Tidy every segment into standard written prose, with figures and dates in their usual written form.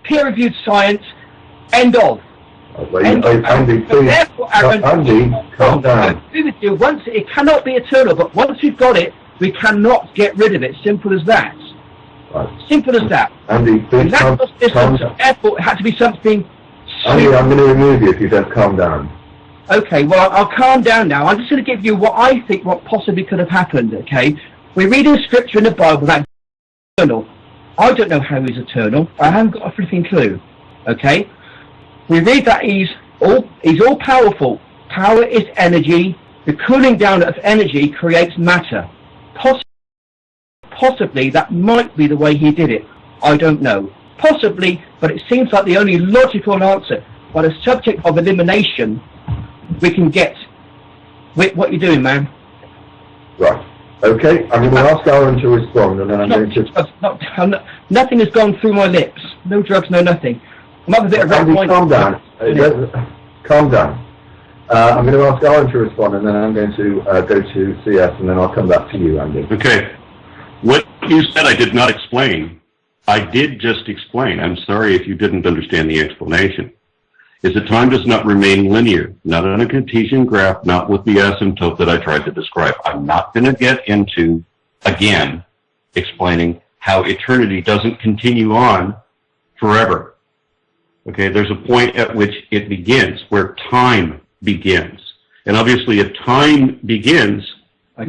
peer-reviewed science, end of. Andy, please, Andy, calm down. I agree with you. Once it cannot be eternal, but once we've got it, we cannot get rid of it. Simple as that. Right. Simple as that. Andy, please calm down. Therefore, it had to be something. Andy, I'm going to remove you if you don't calm down. Okay, well, I'll calm down now. I'm just going to give you what I think what possibly could have happened, okay? We're reading scripture in the Bible that eternal. I don't know how he's eternal. I haven't got a freaking clue, okay? We read that he's all powerful. Power is energy. The cooling down of energy creates matter. Possibly that might be the way he did it. I don't know. Possibly, but it seems like the only logical answer. By the subject of elimination, we can get. Wait, what are you doing, man? Right. Okay, I'm going to ask Aaron to respond, and then I'm going to... Nothing has gone through my lips. No drugs, no nothing. I'm up a bit of red wine. Calm down. Calm down. I'm going to ask Aaron to respond, and then I'm going to go to CS, and then I'll come back to you, Andy. Okay. What you said I did not explain. I did just explain. I'm sorry if you didn't understand the explanation. Is that time does not remain linear, not on a Cartesian graph, not with the asymptote that I tried to describe. I'm not going to get into, again, explaining how eternity doesn't continue on forever. Okay, there's a point at which it begins, where time begins. And obviously if time begins,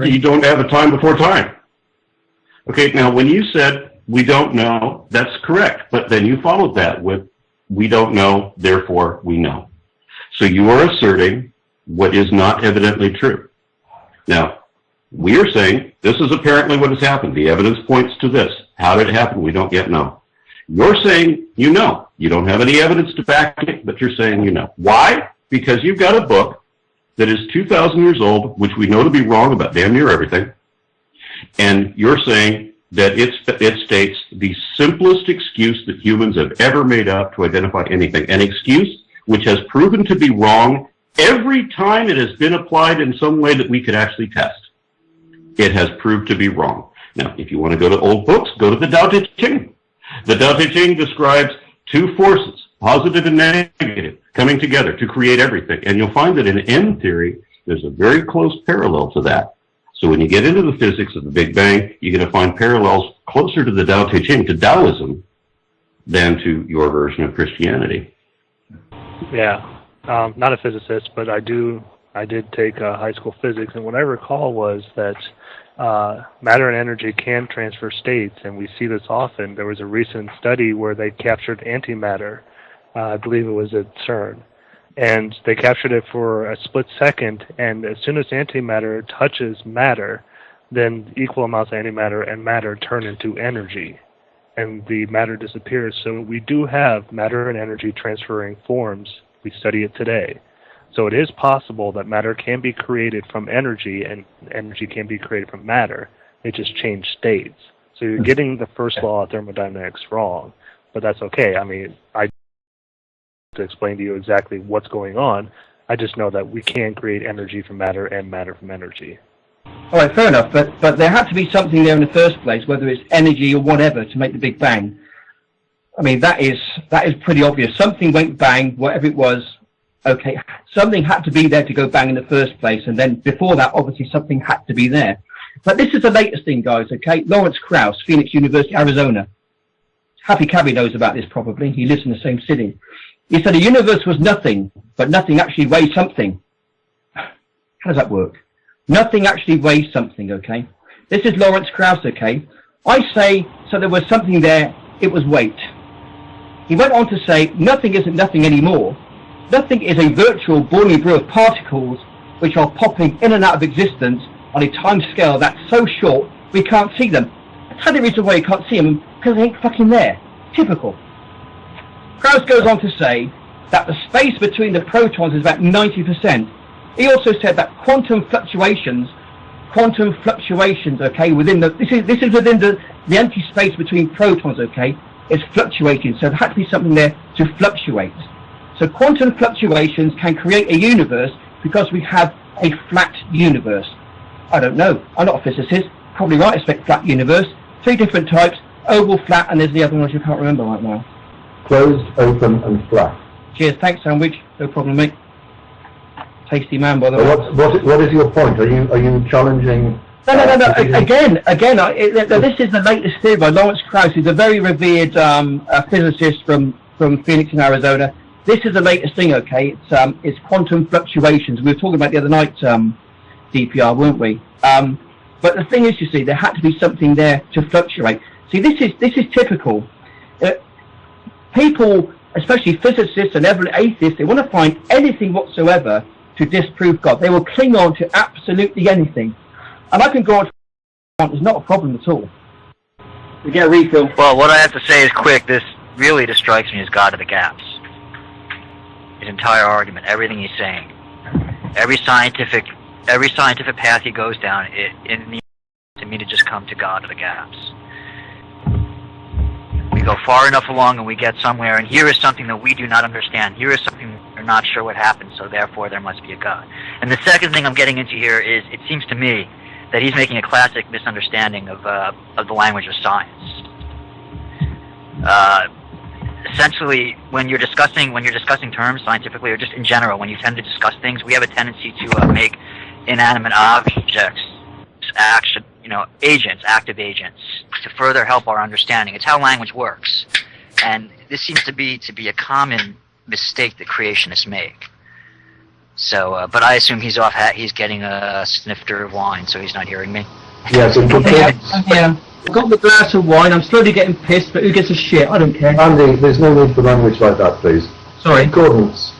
you don't have a time before time. Okay, now when you said, we don't know, that's correct. But then you followed that with, we don't know, therefore we know. So you are asserting what is not evidently true. Now, we are saying this is apparently what has happened. The evidence points to this. How did it happen? We don't yet know. You're saying you know. You don't have any evidence to back it, but you're saying you know. Why? Because you've got a book that is 2,000 years old, which we know to be wrong about damn near everything, and you're saying that it states the simplest excuse that humans have ever made up to identify anything, an excuse which has proven to be wrong every time it has been applied in some way that we could actually test. It has proved to be wrong. Now, if you want to go to old books, go to the Tao Te Ching. The Tao Te Ching describes two forces, positive and negative, coming together to create everything. And you'll find that in M theory, there's a very close parallel to that. So when you get into the physics of the Big Bang, you're going to find parallels closer to the Tao Te Ching, to Taoism, than to your version of Christianity. Yeah, not a physicist, but I did take high school physics, and what I recall was that matter and energy can transfer states, and we see this often. There was a recent study where they captured antimatter. I believe it was at CERN. And they captured it for a split second, and as soon as antimatter touches matter, then equal amounts of antimatter and matter turn into energy, and the matter disappears. So we do have matter and energy transferring forms. We study it today. So it is possible that matter can be created from energy, and energy can be created from matter. They just change states. So you're getting the first law of thermodynamics wrong, but that's okay. I mean, to explain to you exactly what's going on. I just know that we can create energy from matter and matter from energy. All right, fair enough, but there had to be something there in the first place, whether it's energy or whatever, to make the Big Bang. I mean, that is pretty obvious. Something went bang, whatever it was. Okay, something had to be there to go bang in the first place, and then before that, obviously, something had to be there. But this is the latest thing, guys, okay? Lawrence Krauss, Phoenix University, Arizona. Happy Cabby knows about this, probably. He lives in the same city. He said the universe was nothing, but nothing actually weighs something. How does that work? Nothing actually weighs something, okay? This is Lawrence Krauss, okay? I say, so there was something there, it was weight. He went on to say, nothing isn't nothing anymore. Nothing is a virtual boiling brew of particles which are popping in and out of existence on a time scale that's so short we can't see them. I tell you the reason why you can't see them, because they ain't fucking there. Typical. Krauss goes on to say that the space between the protons is about 90%. He also said that quantum fluctuations, okay, within the this is within the empty space between protons, okay, is fluctuating. So there had to be something there to fluctuate. So quantum fluctuations can create a universe because we have a flat universe. I don't know. I'm not a physicist. Probably right. I expect flat universe. 3 different types: oval, flat, and there's the other one which I can't remember right now. closed, open, and flat. Cheers. Thanks, Sandwich. No problem, mate. Tasty man, by the way. What is your point? Are you challenging? No. Again, this is the latest theory by Lawrence Krauss, who's a very revered physicist from Phoenix in Arizona. This is the latest thing, okay? It's quantum fluctuations. We were talking about the other night, DPR, weren't we? But the thing is, you see, there had to be something there to fluctuate. See, this is typical. People, especially physicists and every atheists, they want to find anything whatsoever to disprove God. They will cling on to absolutely anything. And I can go on to it's not a problem at all. We get a refill. Well, what I have to say is quick. This really just strikes me as God of the gaps. His entire argument, everything he's saying, every scientific path he goes down, to me to just come to God of the gaps. We go far enough along and we get somewhere, and here is something that we do not understand. Here is something we're not sure what happened, so therefore there must be a God. And the second thing I'm getting into here is, it seems to me that he's making a classic misunderstanding of the language of science. Essentially, when you're discussing terms scientifically, or just in general, when you tend to discuss things, we have a tendency to make inanimate objects active agents, to further help our understanding. It's how language works, and this seems to be a common mistake that creationists make. So, but I assume he's getting a snifter of wine, so he's not hearing me. Yeah. Yeah. I've got the glass of wine. I'm slowly getting pissed, but who gives a shit? I don't care. Andy, there's no need for language like that, please. Sorry. Accordance.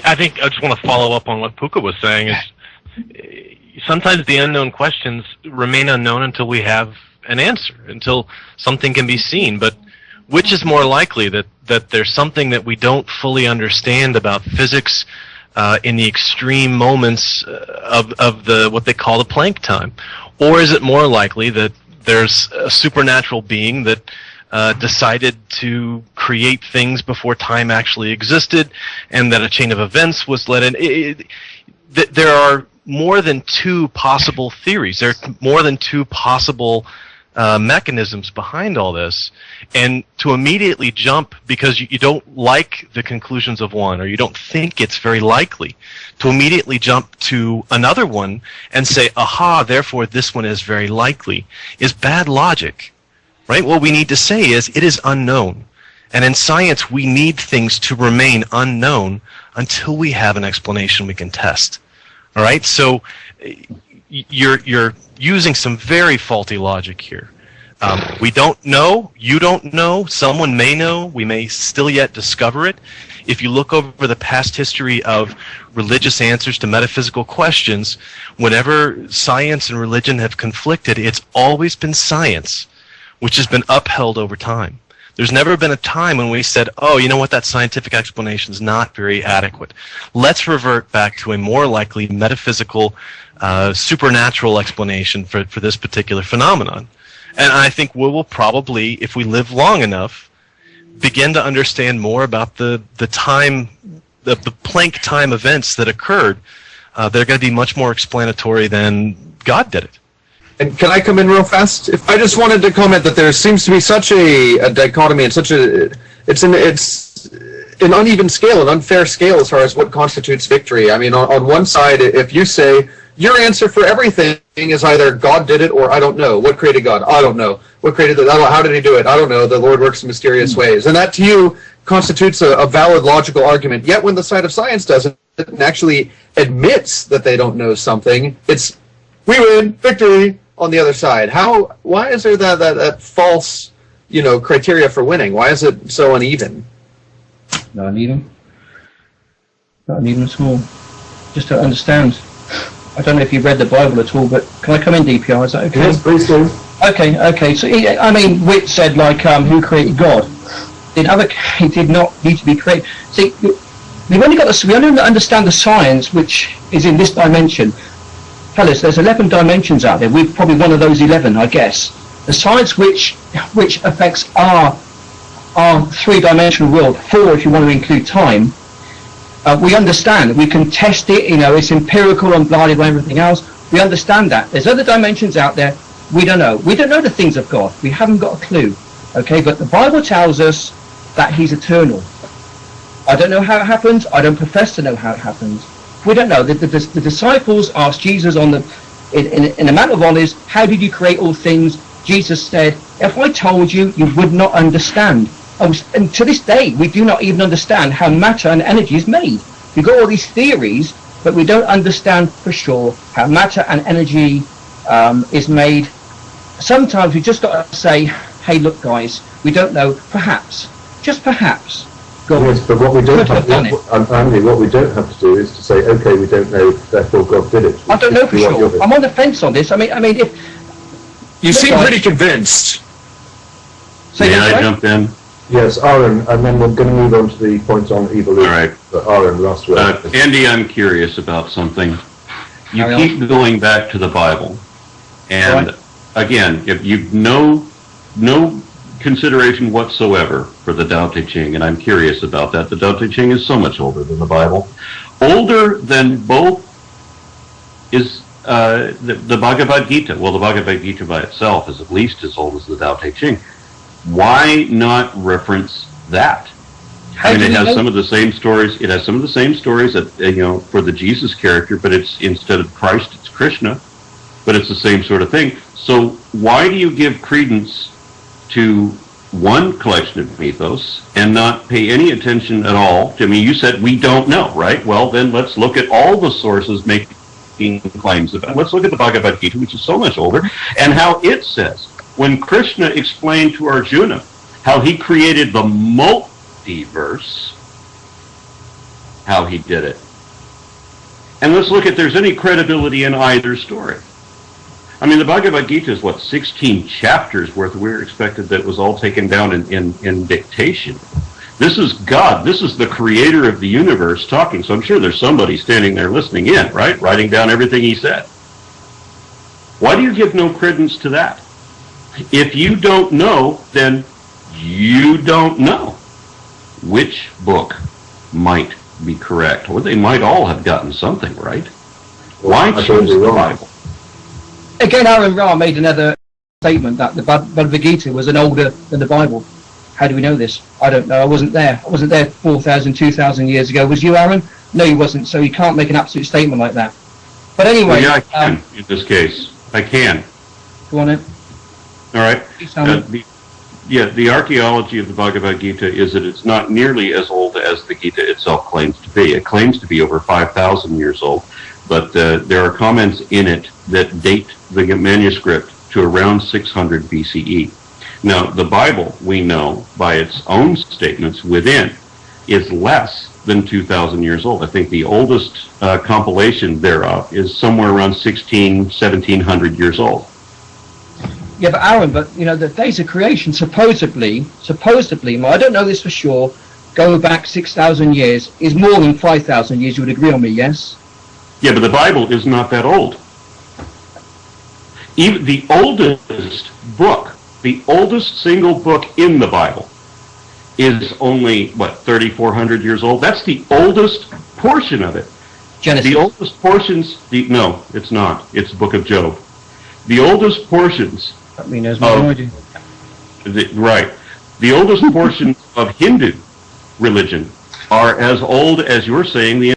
I think I just want to follow up on what Puka was saying. Is sometimes the unknown questions remain unknown until we have an answer, until something can be seen. But which is more likely, that there's something that we don't fully understand about physics in the extreme moments of the what they call the Planck time, or is it more likely that there's a supernatural being that decided to create things before time actually existed, and that a chain of events was led in? There are more than two possible theories. There are more than two possible mechanisms behind all this, and to immediately jump because you don't like the conclusions of one, or you don't think it's very likely, to immediately jump to another one and say, aha, therefore this one is very likely, is bad logic, right? What we need to say is, it is unknown. And in science, we need things to remain unknown until we have an explanation we can test. All right? So you're using some very faulty logic here. We don't know, you don't know, someone may know, we may still yet discover it. If you look over the past history of religious answers to metaphysical questions, whenever science and religion have conflicted, it's always been science, which has been upheld over time. There's never been a time when we said, oh, you know what, that scientific explanation is not very adequate. Let's revert back to a more likely metaphysical, supernatural explanation for this particular phenomenon. And I think we will probably, if we live long enough, begin to understand more about the time, the Planck time events that occurred. They're going to be much more explanatory than God did it. And can I come in real fast? I just wanted to comment that there seems to be such a dichotomy and it's an uneven scale, an unfair scale as far as what constitutes victory. I mean, on one side, if you say your answer for everything is either God did it or I don't know. What created God? I don't know. What created it? How did he do it? I don't know. The Lord works in mysterious ways. And that to you constitutes a valid logical argument. Yet when the side of science does it and actually admits that they don't know something, it's we win, victory on the other side. Why is there that false, criteria for winning? Why is it so uneven? Not uneven. Not uneven at all. Just don't understand. I don't know if you've read the Bible at all, but can I come in, DPR? Is that okay? Yes, please do. Okay. So, Witt said, who created God? He did not need to be created. See, we only understand the science which is in this dimension. Fellas, there's 11 dimensions out there. We're probably one of those 11, I guess. The science which affects our three-dimensional world, 4 if you want to include time, we understand. We can test it, it's empirical and blah, blah, everything else. We understand that. There's other dimensions out there we don't know. We don't know the things of God. We haven't got a clue. Okay, but the Bible tells us that he's eternal. I don't know how it happens. I don't profess to know how it happens. We don't know. The disciples asked Jesus in the Mount of Olives, how did you create all things? Jesus said, if I told you, you would not understand. And to this day, we do not even understand how matter and energy is made. We've got all these theories, but we don't understand for sure how matter and energy is made. Sometimes we just got to say, hey, look, guys, we don't know. Perhaps, just perhaps, God Yes, but what we don't could have done it. Andy, what we don't have to do is to say, okay, we don't know, therefore God did it. I don't know for sure. I'm on the fence on this. I mean, if You seem pretty convinced. May I jump in? Yes, Aaron, and then we're going to move on to the points on evolution. All right. But Aaron, last word. Andy, I'm curious about something. You Carry keep going back to the Bible, and Right. again, if you've no consideration whatsoever for the Tao Te Ching, and I'm curious about that. The Tao Te Ching is so much older than the Bible. Older than both is the Bhagavad Gita. Well, the Bhagavad Gita by itself is at least as old as the Tao Te Ching. Why not reference that? I mean, it has some of the same stories. It has some of the same stories that, for the Jesus character, but it's instead of Christ, it's Krishna. But it's the same sort of thing. So why do you give credence to one collection of mythos and not pay any attention at all? I mean, you said we don't know, right? Well, then let's look at all the sources making claims about it. Let's look at the Bhagavad Gita, which is so much older, and how it says, when Krishna explained to Arjuna how he created the multiverse, how he did it. And let's look at if there's any credibility in either story. I mean, the Bhagavad Gita is, 16 chapters worth. We were expected that it was all taken down in dictation. This is God. This is the creator of the universe talking. So I'm sure there's somebody standing there listening in, right? Writing down everything he said. Why do you give no credence to that? If you don't know, then you don't know which book might be correct. Or they might all have gotten something right. Why choose the Bible? Again, Aaron Ra made another statement that the Bhagavad Gita was older than the Bible. How do we know this? I don't know. I wasn't there. I wasn't there 4,000, 2,000 years ago. Was you, Aaron? No, you wasn't. So you can't make an absolute statement like that. But anyway. Well, yeah, I can in this case. I can. Go on in. All right. The archaeology of the Bhagavad Gita is that it's not nearly as old as the Gita itself claims to be. It claims to be over 5,000 years old, but there are comments in it that date the manuscript to around 600 BCE. Now, the Bible, we know by its own statements within, is less than 2,000 years old. I think the oldest compilation thereof is somewhere around 1,700 years old. Yeah, but Aaron, the days of creation supposedly, I don't know this for sure, go back 6,000 years, is more than 5,000 years. You would agree on me, yes? Yeah, but the Bible is not that old. Even the oldest book, the oldest single book in the Bible is only, 3,400 years old? That's the oldest portion of it. Genesis. The oldest portions, no, it's not. It's the book of Job. The oldest portions I mean, there's no idea. Right. The oldest portions of Hindu religion are as old as you're saying the